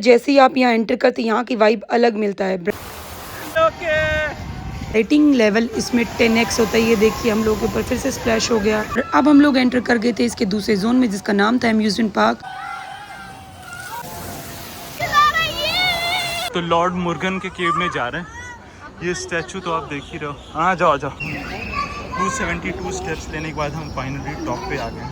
जैसे ही आप यहाँ एंटर करते यहाँ की वाइब अलग मिलता है। रेटिंग लेवल इसमें 10x होता है। ये देखिए हम लोग के ऊपर फिर से स्प्लैश हो गया। अब हम लोग एंटर कर गए थे इसके दूसरे जोन में जिसका नाम था अम्यूजमेंट पार्क। तो लॉर्ड मुर्गन के केव में जा रहे हैं। ये स्टैचू तो आप देख ही रहे हो। आ जाओ आ जाओ। 272 स्टेप्स लेने के बाद हम फाइनली टॉप पे आ गए।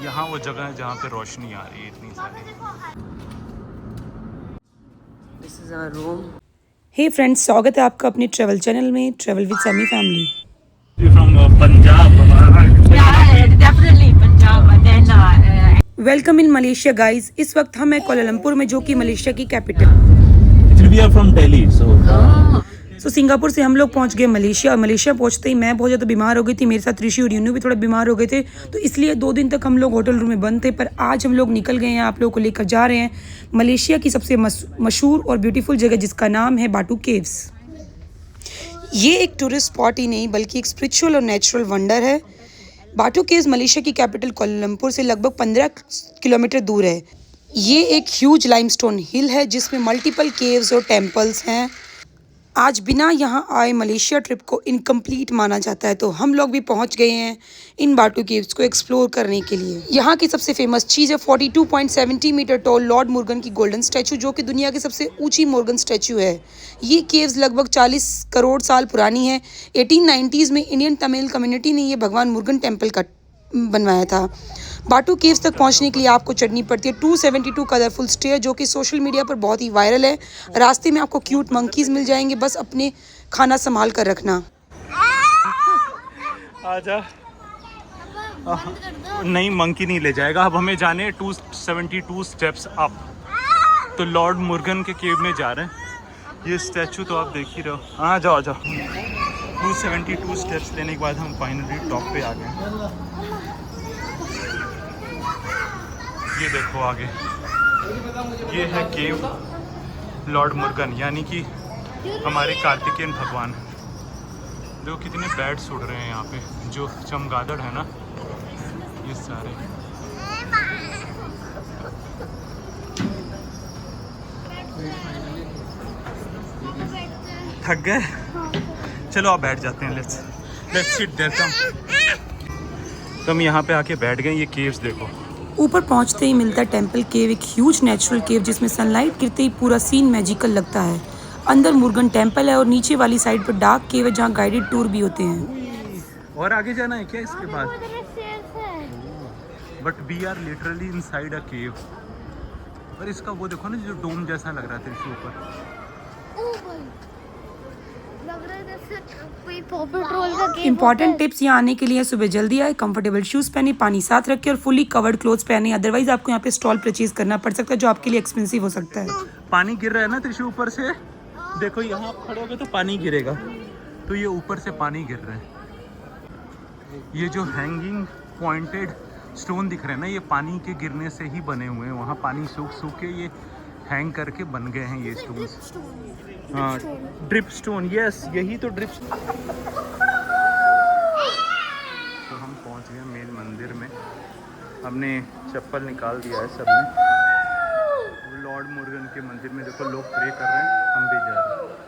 यहाँ वो जगह है जहाँ पे रोशनी आ रही है इतनी सारी। This is our room. Hey friends, स्वागत है आपका अपने ट्रैवल चैनल में, travel with Sami family. From Punjab. Definitely Punjab. Welcome in Malaysia guys. इस वक्त हम हैं कोलालमपुर में, जो कि मलेशिया की capital. We are from Delhi, so Singapore से हम लोग पहुंच गए मलेशिया। और मलेशिया पहुंचते ही मैं बहुत ज़्यादा बीमार हो गई थी। मेरे साथ ऋषि और यूनू भी थोड़ा बीमार हो गए थे, तो इसलिए 2 दिन तक हम लोग होटल रूम में बंद थे। पर आज हम लोग निकल गए हैं, आप लोगों को लेकर जा रहे हैं मलेशिया की सबसे मशहूर और ब्यूटीफुल जगह जिसका नाम है बाटू केव्स। ये एक टूरिस्ट स्पॉट ही नहीं बल्कि एक स्पिरिचुअल और नेचुरल वंडर है। बाटू केव्स मलेशिया की कैपिटल कोलालमपुर से लगभग 15 किलोमीटर दूर है। ये एक ह्यूज लाइमस्टोन हिल है जिसमें मल्टीपल केव्स और टेम्पल्स हैं। आज बिना यहाँ आए मलेशिया ट्रिप को इनकम्प्लीट माना जाता है। तो हम लोग भी पहुँच गए हैं इन बाटू केव्स को एक्सप्लोर करने के लिए। यहाँ की सबसे फेमस चीज़ है 42.70 मीटर टॉल लॉर्ड मुर्गन की गोल्डन स्टैचू, जो कि दुनिया की सबसे ऊंची मुर्गन स्टैचू है। ये केव्स लगभग 40 करोड़ साल पुरानी है। 1890s में इंडियन तमिल कम्युनिटी ने ये भगवान मुर्गन टेम्पल का बनवाया था। बाटू केव्स तक पहुंचने के लिए आपको चढ़नी पड़ती है 272 कलरफुल स्टेयर, जो कि सोशल मीडिया पर बहुत ही वायरल है। रास्ते में आपको क्यूट मंकीज मिल जाएंगे, बस अपने खाना संभाल कर रखना। आजा। नहीं, मंकी नहीं ले जाएगा। अब हमें जाने 272 स्टेप्स अप। तो लॉर्ड मुर्गन के केव में जा रहे हैं। ये स्टैचू तो आप देख ही रहे हो। आ जाओ आ जाओ। 272 स्टेप्स लेने के बाद हम फाइनली टॉप पे आ गए। ये देखो आगे, ये है केव लॉर्ड मुर्गन, यानी कि हमारे कार्तिकेयन भगवान। जो कितने बैट्स उड़ रहे हैं यहाँ पे, जो चमगादड़ है ना, ये सारे। थक गए? चलो आप बैठ जाते हैं। Let's sit there. हम यहाँ पे आके बैठ गए। ये केव्स देखो। ऊपर पहुंचते ही मिलता है टेम्पल केव, एक ह्यूज नेचुरल केव जिसमें सनलाइट गिरते ही पूरा सीन मैजिकल लगता है। अंदर मुर्गन टेम्पल है और नीचे वाली साइड पर डार्क केव है जहां गाइडेड टूर भी होते हैं। और आगे जाना है क्या इसके बाद? But we are literally inside a cave. और इसका वो देखो ना, जो डोम जैसा लग रहा था इसके ऊपर। इंपॉर्टेंट टिप्स यहाँ आने के लिए: सुबह जल्दी आए, कंफर्टेबल शूज पहने, पानी साथ रखे और फुली कवर्ड क्लोथ्स पहने। अदरवाइज आपको यहाँ पे स्टॉल परचेज करना पड़ सकता है, जो आपके लिए एक्सपेंसिव हो सकता है। पानी गिर रहा है ना त्रिशु ऊपर से। देखो यहाँ आप खड़े होगे तो पानी गिरेगा। तो ये ऊपर से पानी गिर रहा है। ये जो हैंगिंग पॉइंटेड स्टोन दिख रहे हैं ना, ये पानी के गिरने से ही बने हुए हैं। वहाँ पानी सूख के ये हैंग करके बन गए हैं ये स्टोन। हाँ, ड्रिप स्टोन। यस, यही तो ड्रिप। तो हम पहुंच गए मेन मंदिर में। हमने चप्पल निकाल दिया है सबने। लॉर्ड मुर्गन के मंदिर में देखो लोग प्रे कर रहे हैं, हम भी जा रहे हैं।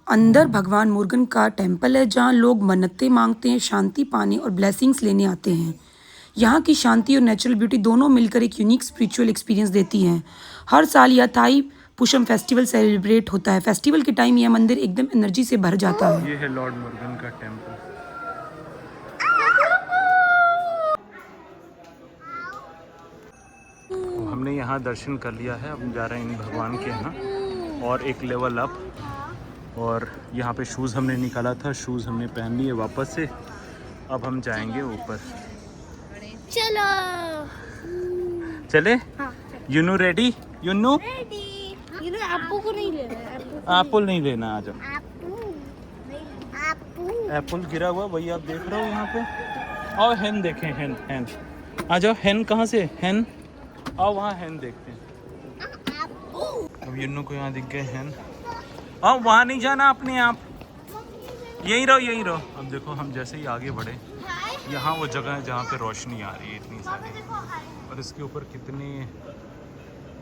अंदर भगवान मुर्गन का टेम्पल है जहाँ लोग मन्नतें मांगते हैं, शांति पाने और ब्लेसिंग्स लेने आते हैं। यहाँ की शांति और नेचुरल ब्यूटी दोनों मिलकर एक यूनिक स्पिरिचुअल एक्सपीरियंस देती हैं। हर साल यह थाई पुषम फेस्टिवल सेलिब्रेट होता है। फेस्टिवल के टाइम यह मंदिर एकदम एनर्जी से भर जाता है। ये है लॉर्ड मुर्गन का टेम्पल। हमने यहाँ दर्शन कर लिया है। अब जा रहे हैं इन भगवान के यहाँ और एक लेवल अप। और यहाँ पे शूज़ हमने निकाला था, शूज़ हमने पहन लिए वापस से। अब हम जाएंगे ऊपर। चलो चले? हाँ। यूनू रेडी? यूनू एप्पल को नहीं लेना है। एप्पल नहीं लेना। आ जाओ। एप्पल एप्पल गिरा हुआ वही आप देख रहे हो यहाँ पे। और हेन देखें, हेन हेन। आ जाओ। हेन कहाँ से? हेन। आओ वहाँ हेन देखते हैं। अब यूनू को यहाँ दिख गए हेन। आओ, वहाँ नहीं जाना अपने आप, यहीं रहो यहीं रहो। अब देखो हम जैसे ही आगे बढ़े यहाँ वो जगह है जहाँ पे रोशनी आ रही है इतनी सारी, और इसके ऊपर कितने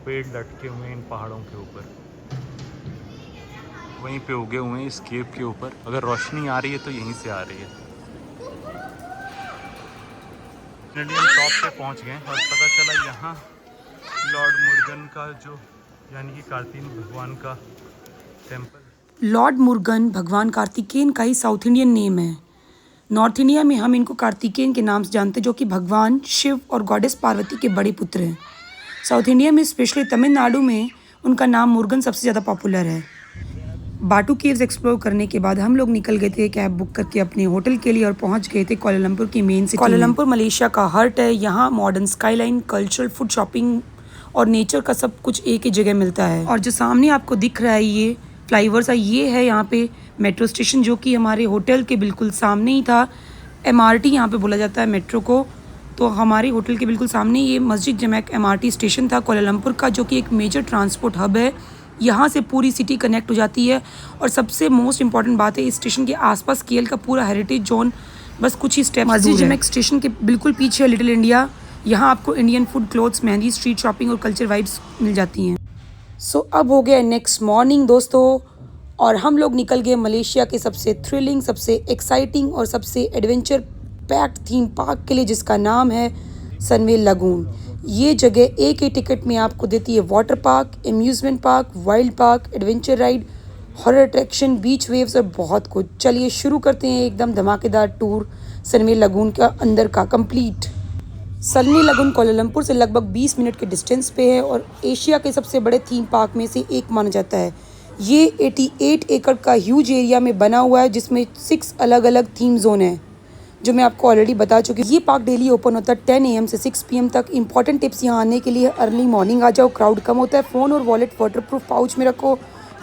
पेड़ लटके हुए हैं इन पहाड़ों के ऊपर, वहीं पे उगे हुए हैं इस केव के ऊपर। अगर रोशनी आ रही है तो यहीं से आ रही है। इंडियन टॉप पे पहुंच गए और पता चला यहाँ लॉर्ड मुर्गन का जो यानी कि कार्तिकेय भगवान का टेम्पल। लॉर्ड मुर्गन भगवान कार्तिकेयन का ही साउथ इंडियन नेम है। नॉर्थ इंडिया में हम इनको कार्तिकेयन के नाम से जानते हैं, जो कि भगवान शिव और गॉडेस पार्वती के बड़े पुत्र हैं। साउथ इंडिया में स्पेशली तमिलनाडु में उनका नाम मुर्गन सबसे ज़्यादा पॉपुलर है। बाटू केव्स एक्सप्लोर करने के बाद हम लोग निकल गए थे कैब बुक करके अपने होटल के लिए और पहुंच गए थे कोलालमपुर की मेन सिटी। कोलालमपुर मलेशिया का हार्ट है। यहाँ modern skyline, cultural, food, shopping और नेचर का सब कुछ एक ही जगह मिलता है। और जो सामने आपको दिख रहा है ये फ्लाईओवर, ये है यहाँ पे मेट्रो स्टेशन, जो कि हमारे होटल के बिल्कुल सामने ही था। MRT यहाँ पे बोला जाता है मेट्रो को। तो हमारे होटल के बिल्कुल सामने ये मस्जिद जमैक MRT स्टेशन था कोलालमपुर का, जो कि एक मेजर ट्रांसपोर्ट हब है। यहाँ से पूरी सिटी कनेक्ट हो जाती है। और सबसे मोस्ट इम्पॉर्टेंट बात है, इस स्टेशन के आसपास KL का पूरा हेरिटेज जोन बस कुछ ही स्टेप मस्जिद जमैक स्टेशन के बिल्कुल पीछे है लिटिल इंडिया। यहाँ आपको Indian food, clothes, mehndi, street shopping और कल्चर वाइब्स मिल जाती हैं। सो अब हो गया नेक्स्ट मॉर्निंग दोस्तों, और हम लोग निकल गए मलेशिया के सबसे थ्रिलिंग, सबसे एक्साइटिंग और सबसे एडवेंचर पैक्ड थीम पार्क के लिए, जिसका नाम है सनवे लगून। ये जगह एक ही टिकट में आपको देती है water park, amusement park, wild park, adventure ride, horror attraction, beach waves और बहुत कुछ। चलिए शुरू करते हैं एकदम धमाकेदार टूर सनवे लगून का अंदर का कंप्लीट। सनवे लगून कोलालमपुर से लगभग 20 मिनट के डिस्टेंस पे है और एशिया के सबसे बड़े थीम पार्क में से एक माना जाता है। ये 88 एकड़ का ह्यूज एरिया में बना हुआ है, जिसमें 6 अलग अलग थीम जोन है, जो मैं आपको ऑलरेडी बता चुकी हूँ। ये पार्क डेली ओपन होता है 10 AM से 6 PM तक। इंपॉर्टेंट टिप्स यहाँ आने के लिए: अर्ली मॉर्निंग आ जाओ, क्राउड कम होता है, फ़ोन और वॉलेट वाटरप्रूफ पाउच में रखो,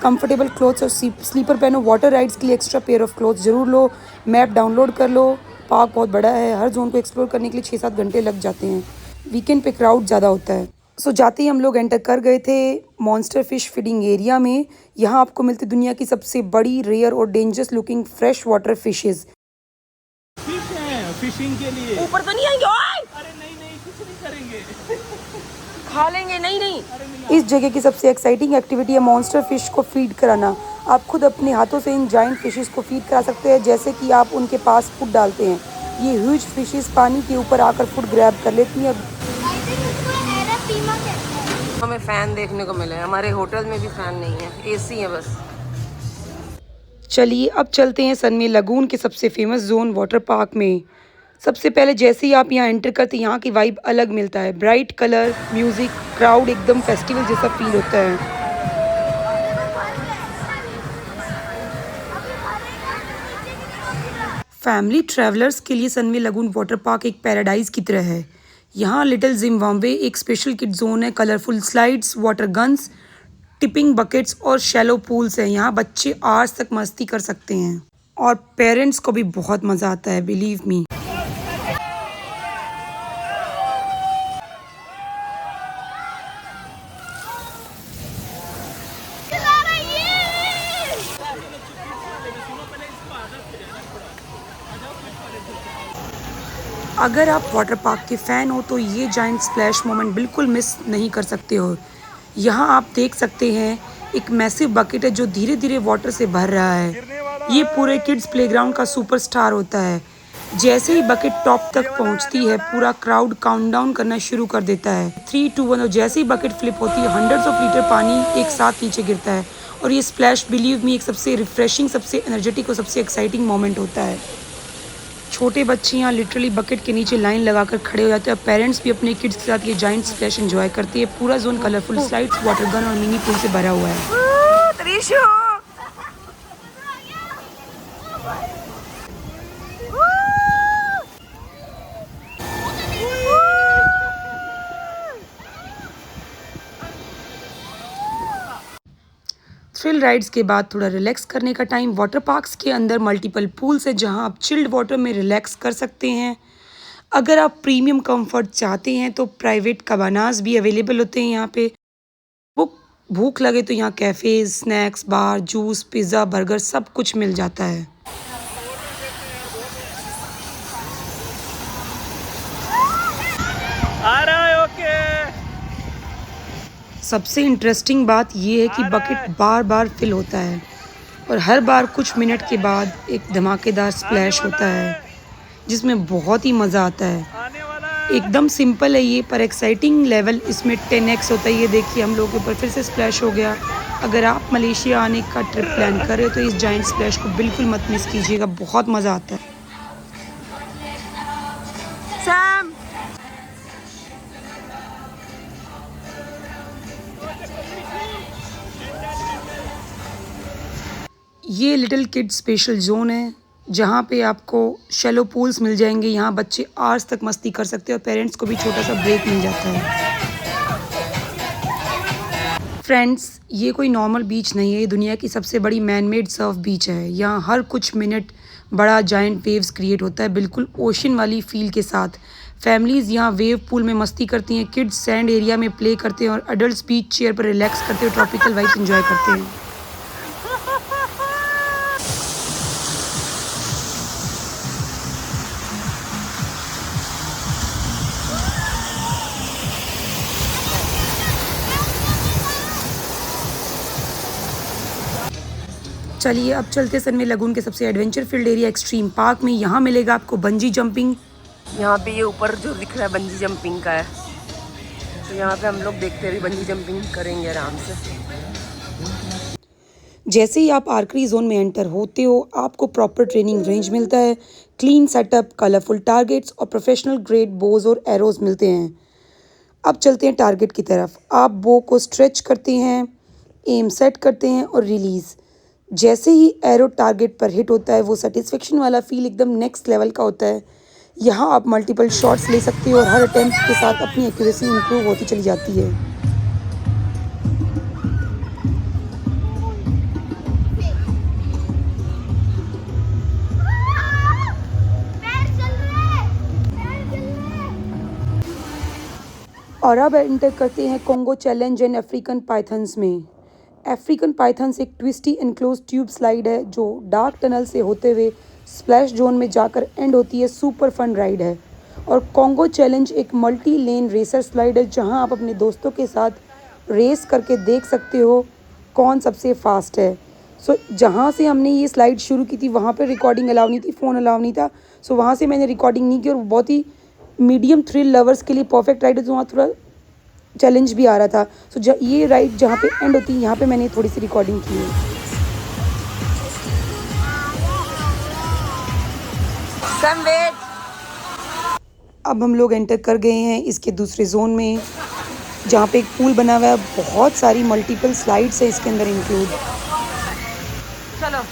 कंफर्टेबल क्लोथ्स और स्लीपर पहनो, वाटर राइड्स के लिए एक्स्ट्रा पेयर ऑफ क्लोथ्स जरूर लो, मैप डाउनलोड कर लो। पार्क बहुत बड़ा है, हर जोन को एक्सप्लोर करने के लिए 6-7 घंटे लग जाते हैं। वीकेंड पे क्राउड ज़्यादा होता है। सो जाते ही हम लोग एंटर कर गए थे मॉन्स्टर फिश फीडिंग एरिया में। यहाँ आपको मिलती दुनिया की सबसे बड़ी, रेयर और dangerous looking fresh water fishes. Fishing के लिए ऊपर तो नहीं आएंगे? अरे नहीं कुछ नहीं करेंगे, खा लेंगे। नहीं। इस जगह की सबसे एक्साइटिंग एक्टिविटी है मॉन्स्टर फिश को फीड कराना। आप खुद अपने हाथों से इन जाइंट फिशेस को फीड करा सकते हैं, जैसे कि आप उनके पास फूड डालते हैं। ये ह्यूज फिशेस पानी के ऊपर आकर फूड ग्रैब कर लेती हैं। हमें फ़ैन देखने को मिले, हमारे होटल में भी फ़ैन नहीं है, AC है बस। चलिए अब चलते हैं सनवे लगून के सबसे फेमस जोन वाटर पार्क में। सबसे पहले जैसे ही आप यहाँ एंटर करते हैं, यहाँ की वाइब अलग मिलता है। ब्राइट कलर, म्यूजिक, क्राउड, एकदम फेस्टिवल जैसा फील होता है। फैमिली ट्रैवलर्स के लिए सनवे लगून वाटर पार्क एक पैराडाइज की तरह है। यहाँ लिटिल जिम्बाब्वे एक स्पेशल किड जोन है। Colourful slides, water guns, tipping buckets और शैलो पूल्स हैं। यहाँ बच्चे आवर्स तक मस्ती कर सकते हैं और पेरेंट्स को भी बहुत मज़ा आता है, बिलीव मी। अगर आप वाटर पार्क के फ़ैन हो तो ये जाइंट स्प्लैश मोमेंट बिल्कुल मिस नहीं कर सकते हो। यहाँ आप देख सकते हैं एक मैसिव बकेट है जो धीरे धीरे वाटर से भर रहा है। ये पूरे किड्स प्लेग्राउंड का सुपरस्टार होता है। जैसे ही बकेट टॉप तक पहुँचती है, पूरा क्राउड काउंटडाउन करना शुरू कर देता है। 3, 2, 1 और जैसे ही बकेट फ्लिप होती है, हंड्रेड्स ऑफ लीटर पानी एक साथ नीचे गिरता है। और ये स्प्लैश, बिलीव मी, एक सबसे रिफ्रेशिंग, सबसे एनर्जेटिक और सबसे एक्साइटिंग मोमेंट होता है। छोटे बच्चे यहाँ लिटरली बकेट के नीचे लाइन लगाकर खड़े हो जाते हैं और पेरेंट्स भी अपने किड्स के साथ ये जाइंट स्प्लैश एंजॉय करते हैं। पूरा zone colourful slides, water gun और मिनी पूल से भरा हुआ है। थ्रिल राइड्स के बाद थोड़ा रिलैक्स करने का टाइम। वाटर पार्क्स के अंदर मल्टीपल पूल्स है जहां आप चिल्ड वाटर में रिलैक्स कर सकते हैं। अगर आप प्रीमियम कंफर्ट चाहते हैं तो प्राइवेट कबानास भी अवेलेबल होते हैं यहाँ पे। भूख लगे तो यहाँ cafes, snacks bar, juice, pizza, burger सब कुछ मिल जाता है। आ रहा है ओके। सबसे इंटरेस्टिंग बात ये है कि बकेट बार बार फिल होता है और हर बार कुछ मिनट के बाद एक धमाकेदार स्प्लैश होता है जिसमें बहुत ही मज़ा आता है। आने वाला है। एकदम सिंपल है ये, पर एक्साइटिंग लेवल इसमें 10x होता है। ये देखिए हम लोगों के ऊपर फिर से स्प्लैश हो गया। अगर आप मलेशिया आने का ट्रिप प्लान कर रहे हो तो इस जाइंट स्प्लैश को बिल्कुल मत मिस कीजिएगा, बहुत मज़ा आता है। सैम ये लिटिल किड स्पेशल जोन है जहाँ पे आपको शैलो पूल्स मिल जाएंगे। यहाँ बच्चे आवर्स तक मस्ती कर सकते हैं और पेरेंट्स को भी छोटा सा ब्रेक मिल जाता है। फ्रेंड्स, ये कोई नॉर्मल बीच नहीं है, ये दुनिया की सबसे बड़ी मैन मेड सर्फ बीच है। यहाँ हर कुछ मिनट बड़ा जाइंट वेव्स क्रिएट होता है, बिल्कुल ओशन वाली फील के साथ। फैमिलीज़ यहाँ वेव पूल में मस्ती करती हैं, किड्स सैंड एरिया में प्ले करते हैं और अडल्ट बीच चेयर पर रिलैक्स करते हुए ट्रॉपिकल वाइब्स एंजॉय करते हैं। चलिए अब चलते सनवे लगून के सबसे adventure field area extreme park में। यहाँ मिलेगा आपको बंजी जंपिंग। यहाँ पे ये ऊपर जो दिख रहा है बंजी जंपिंग का है, तो यहाँ पे हम लोग देखते हुए बंजी जंपिंग करेंगे आराम से। जैसे ही आप आर्करी जोन में एंटर होते हो आपको प्रॉपर ट्रेनिंग रेंज मिलता है, क्लीन सेटअप, कलरफुल टारगेट्स और प्रोफेशनल ग्रेड बोज और एरोज मिलते हैं। अब चलते हैं टारगेट की तरफ। आप बो को स्ट्रेच करते हैं, एम सेट करते हैं और रिलीज़। जैसे ही एरो टारगेट पर हिट होता है वो सेटिस्फेक्शन वाला फील एकदम नेक्स्ट लेवल का होता है। यहाँ आप मल्टीपल शॉट्स ले सकते हो और हर अटेम्प्ट के साथ अपनी एक्यूरेसी इंप्रूव होती चली जाती है। और अब एंटर करते हैं Congo challenge and African pythons में। अफ्रीकन पाइथन्स एक ट्विस्टी एनक्लोज ट्यूब स्लाइड है जो डार्क टनल से होते हुए स्प्लैश जोन में जाकर एंड होती है। सुपर फन राइड है। और कोंगो चैलेंज एक मल्टी लेन रेसर स्लाइड है जहां आप अपने दोस्तों के साथ रेस करके देख सकते हो कौन सबसे फास्ट है। सो जहां से हमने ये स्लाइड शुरू की थी वहां पर रिकॉर्डिंग अलाउ नहीं थी, फ़ोन अलाउ नहीं था। सो वहां से मैंने रिकॉर्डिंग नहीं की और बहुत ही मीडियम थ्रिल लवर्स के लिए परफेक्ट राइड है। तो वहाँ थोड़ा चैलेंज भी आ रहा था। सो ये राइड जहाँ पे एंड होती है यहाँ पे मैंने थोड़ी सी रिकॉर्डिंग की है। अब हम लोग एंटर कर गए हैं इसके दूसरे जोन में जहाँ पे एक पूल बना हुआ है। बहुत सारी मल्टीपल स्लाइड्स है इसके अंदर इंक्लूड। चलो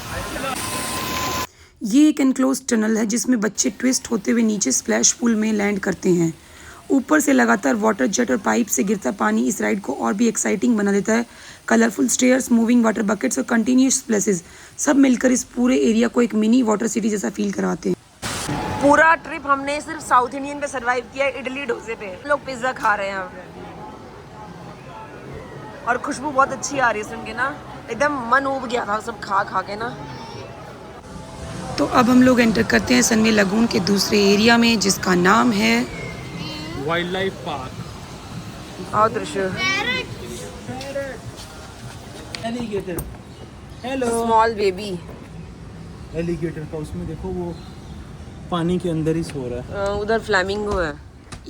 ये एक एनक्लोज टनल है जिसमें बच्चे ट्विस्ट होते हुए नीचे स्प्लैश पूल में लैंड करते हैं। ऊपर से लगातार वाटर जेट और पाइप से गिरता पानी इस राइड को और भी एक्साइटिंग बना देता है। Colourful stairs, moving water buckets और कंटिन्यूस स्प्लैशेस सब मिलकर इस पूरे एरिया को एक मिनी वाटर सिटी जैसा फील करवाते हैं। पूरा ट्रिप हमने सिर्फ साउथ इंडियन पे सरवाइव किया, इडली डोसे पे। लोग पिज्जा खा रहे हैं यहाँ पे और खुशबू बहुत अच्छी आ रही है सुन के ना, एकदम मन उब गया था सब खा खा के ना। तो अब हम लोग एंटर करते हैं सनवे लगून के दूसरे एरिया में जिसका नाम है वाइल्ड लाइफ पार्क। आओ दृश्य। Alligator, hello. Small baby alligator का उसमें देखो वो पानी के अंदर ही सो रहा है। उधर फ्लैमिंगो है।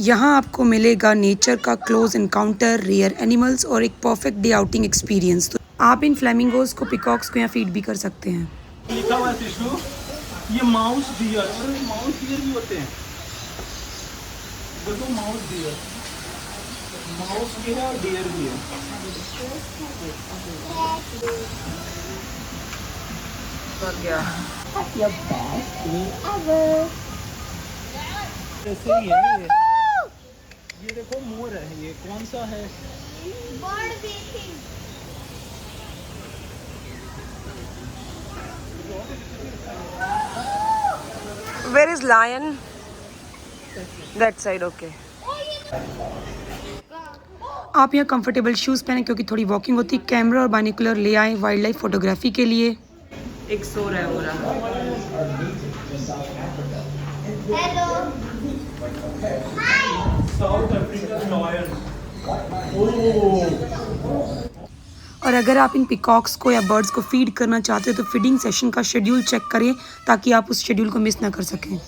यहाँ आपको मिलेगा नेचर का क्लोज इनकाउंटर, रेयर एनिमल्स और एक परफेक्ट डे आउटिंग एक्सपीरियंस। तो आप इन फ्लैमिंगोज को, पिकॉक्स को यहाँ फीड भी कर सकते हैं। लिखा हुआ है टिश्यू, ये माउस डियर, और माउस डियर भी होते हैं। देखो माउस डियर, माउस भी है और डियर भी है। तो क्या ऐसे ही है ये देखो मोर है, ये कौन सा है? Where is lion? That side, okay. आप यहाँ कंफर्टेबल शूज़ पहने क्योंकि थोड़ी वॉकिंग होती है। कैमरा और बाइनोकुलर ले आए वाइल्ड लाइफ फोटोग्राफी के लिए। एक सो रहा है पूरा। Hello south African lion. और अगर आप इन पिकॉक्स को या बर्ड्स को फीड करना चाहते हो तो फीडिंग सेशन का शेड्यूल चेक करें ताकि आप उस शेड्यूल को मिस ना कर सकें।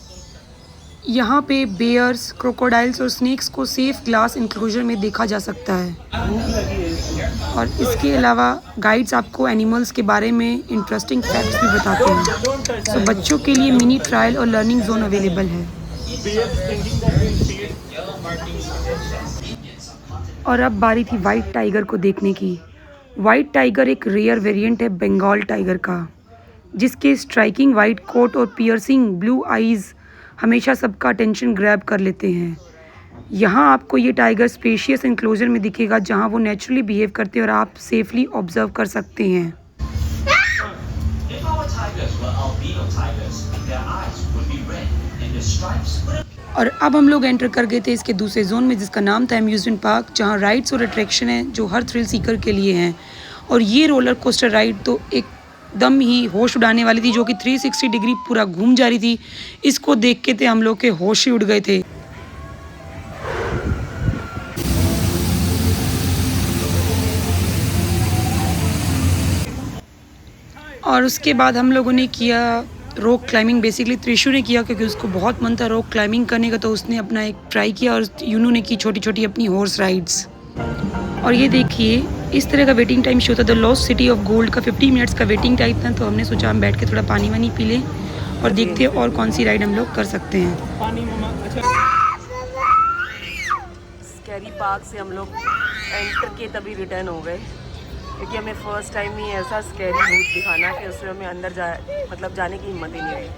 यहाँ पे बेयर्स, क्रोकोडाइल्स और स्नेक्स को सेफ ग्लास इंक्लोजर में देखा जा सकता है। और इसके अलावा गाइड्स आपको एनिमल्स के बारे में इंटरेस्टिंग फैक्ट्स भी बताते हैं। तो बच्चों के लिए मिनी ट्रायल और लर्निंग जोन अवेलेबल है। और अब बारी थी वाइट टाइगर को देखने की। वाइट टाइगर एक रेयर वेरिएंट है बंगाल टाइगर का, जिसके स्ट्राइकिंग वाइट कोट और पियर्सिंग ब्लू आईज़ हमेशा सबका अटेंशन ग्रैब कर लेते हैं। यहाँ आपको ये टाइगर स्पेशियस एनक्लोजर में दिखेगा जहाँ वो नेचुरली बिहेव करते हैं और आप सेफली ऑब्जर्व कर सकते हैं। और अब हम लोग एंटर कर गए थे इसके दूसरे जोन में जिसका नाम था अम्यूजमेंट पार्क, जहाँ राइड्स और अट्रैक्शन है जो हर थ्रिल सीकर के लिए हैं। और ये रोलर कोस्टर राइड तो एकदम ही होश उड़ाने वाली थी, जो कि 360 डिग्री पूरा घूम जा रही थी। इसको देख के थे हम लोग के होश ही उड़ गए थे। और उसके बाद हम लोगों ने किया रॉक क्लाइंबिंग। बेसिकली त्रिशु ने किया क्योंकि उसको बहुत मन था रॉक क्लाइंबिंग करने का, तो उसने अपना एक ट्राई किया। और यूनू ने की छोटी छोटी अपनी हॉर्स राइड्स। और ये देखिए इस तरह का वेटिंग टाइम शो था। The lost city of gold का 50 मिनट्स का वेटिंग टाइम था, तो हमने सोचा हम बैठ के थोड़ा पानी वानी पी लें और देखते हैं और कौन सी राइड हम लोग कर सकते हैं। स्कैरी पार्क से हम लोग एंटर किए तभी रिटर्न हो गए, क्योंकि हमें फर्स्ट टाइम ही ऐसा स्कैरी भूत दिखाना कि उसमें हमें अंदर जाने की हिम्मत ही नहीं रही।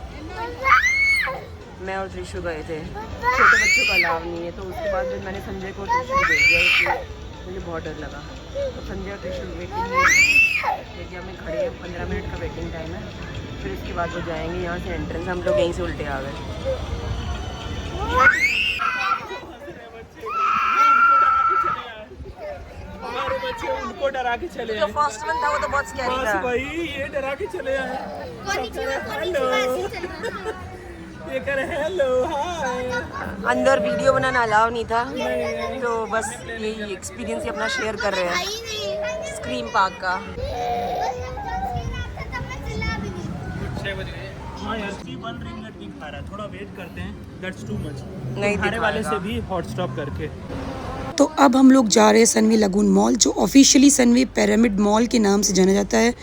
मैं और त्रिशु गए थे, छोटे बच्चों का अलाव नहीं है, तो उसके बाद फिर मैंने संजय को त्रिशु को भेज दिया क्योंकि मुझे बहुत डर लगा। तो संजय और त्रिशु वेटिंग देखिए हमें खड़े हैं, 15 मिनट का वेटिंग टाइम है। फिर उसके बाद वो जाएंगे यहाँ से एंट्रेंस, हम लोग यहीं से उल्टे आ गए। उनको डरा के चले जो फर्स्ट वन था वो तो बहुत स्कैरी था। भाई ये डरा के चले आए। ये करे हेलो हाय। अंदर वीडियो बनाना अलाउ नहीं था, तो बस यही एक्सपीरियंस ही अपना शेयर कर रहे हैं स्क्रीम पार्क का। हाँ यार 1 रिंगट नहीं खा रहा, थोड़ा वेट करते हैं, दैट्स टू मच। नहीं खाने वाले दिखाएगा। से भी हॉट स्टॉप करके। तो अब हम लोग जा रहे हैं सनवे लगून मॉल, जो ऑफिशियली सनवे पिरामिड मॉल के नाम से जाना जाता है।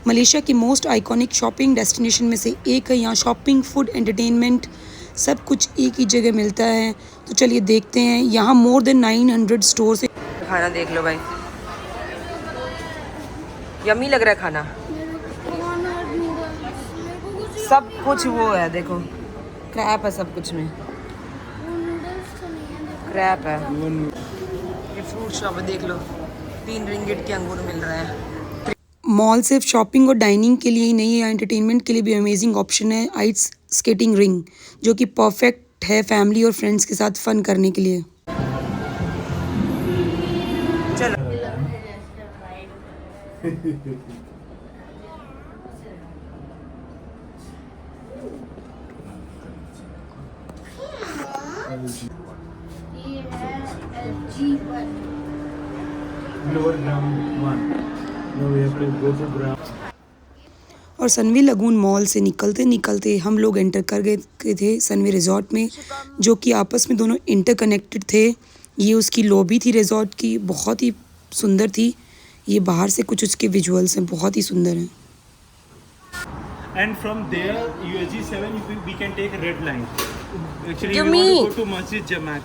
मलेशिया की मोस्ट आइकॉनिक शॉपिंग डेस्टिनेशन में से एक है। यहाँ शॉपिंग, फूड, एंटरटेनमेंट सब कुछ एक ही जगह मिलता है। तो चलिए देखते हैं। यहाँ मोर देन 900 स्टोर्स है। खाना देख लो भाई, यम्मी लग रहा है खाना। सब कुछ वो है, देखो क्रैप है सब कुछ में, क्रैप है। ये फ्रूट शॉप है, देख लो 3 रिंगिट के अंगूर मिल रहे हैं। मॉल सिर्फ शॉपिंग और डाइनिंग के लिए ही नहीं है, एंटरटेनमेंट के लिए भी अमेजिंग ऑप्शन है। आइस स्केटिंग रिंग जो कि परफेक्ट है फैमिली और फ्रेंड्स के साथ फन करने के लिए। चलो और सनवे लगून मॉल से निकलते निकलते हम लोग एंटर कर गए थे सनवे रिजॉर्ट में, जो कि आपस में दोनों इंटरकनेक्टेड थे। ये उसकी लॉबी थी रिजॉर्ट की, बहुत ही सुंदर थी। ये बाहर से कुछ उसके विजुअल्स हैं, बहुत ही सुंदर हैं। And from there, USG 7, we can take a red line. Actually, Give we want me. to go to Masjid Jamak.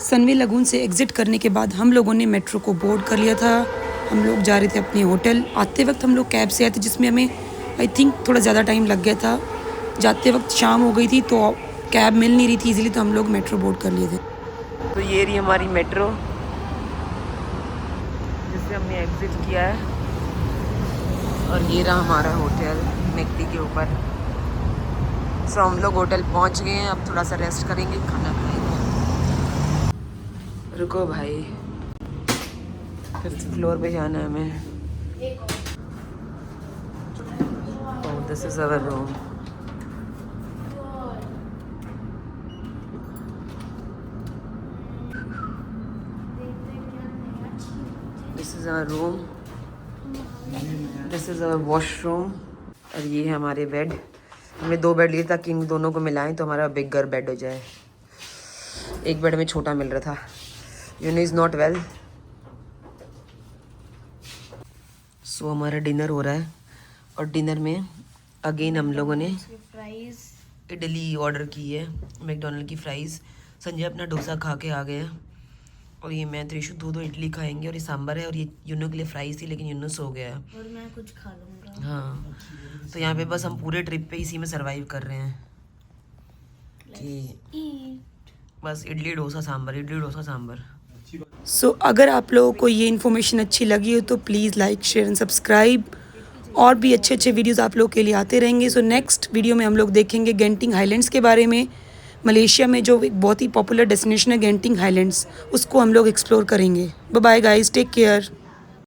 सनवे lagoon से एग्ज़िट करने के बाद हम लोगों ने मेट्रो को बोर्ड कर लिया था। हम लोग जा रहे थे अपने होटल। आते वक्त हम लोग कैब से आए थे, जिसमें हमें आई थिंक थोड़ा ज़्यादा टाइम लग गया था। जाते वक्त शाम हो गई थी तो कैब मिल नहीं रही थी इजीली, तो हम लोग मेट्रो बोर्ड कर लिए थे। तो ये रही हमारी मेट्रो जिससे हमने एग्जिट किया है, और ये रहा हमारा होटल मेकडी के ऊपर। सो हम लोग होटल पहुंच गए हैं, अब थोड़ा सा रेस्ट करेंगे, खाना खाएंगे। रुको भाई, फिफ्थ फ्लोर पे जाना है हमें। Oh this is our room. This is our room, this is our washroom और ये है हमारे बेड। हमने 2 बेड लिए ताकि इन दोनों को मिलाएं तो हमारा बिगर बेड हो जाए। एक बेड में छोटा मिल रहा था। Yuno is not well. So हमारा डिनर हो रहा है और डिनर में अगेन हम लोगों ने फ्राइज इडली ऑर्डर की है, मैकडोनल्ड की फ्राइज़। संजय अपना डोसा खा के आ गया और ये मैं त्रिशु 2 इडली खाएंगे और ये सांभर है और ये यूनो के लिए फ्राइज़ थी लेकिन यूनो सो गया है। और मैं कुछ खा लूँगा। हाँ, तो यहाँ पे बस हम पूरे ट्रिप पे इसी में सरवाइव कर रहे हैं कि बस इडली डोसा सांभर। सो अगर आप लोगों को ये इन्फॉर्मेशन अच्छी लगी हो तो please like share and subscribe. और भी अच्छे अच्छे वीडियोस आप लोगों के लिए आते रहेंगे। सो नेक्स्ट वीडियो में हम लोग देखेंगे गेंटिंग हाईलैंड्स के बारे में। मलेशिया में जो एक बहुत ही पॉपुलर डेस्टिनेशन है गेंटिंग हाईलैंड्स, उसको हम लोग एक्सप्लोर करेंगे। Bye bye guys, take care.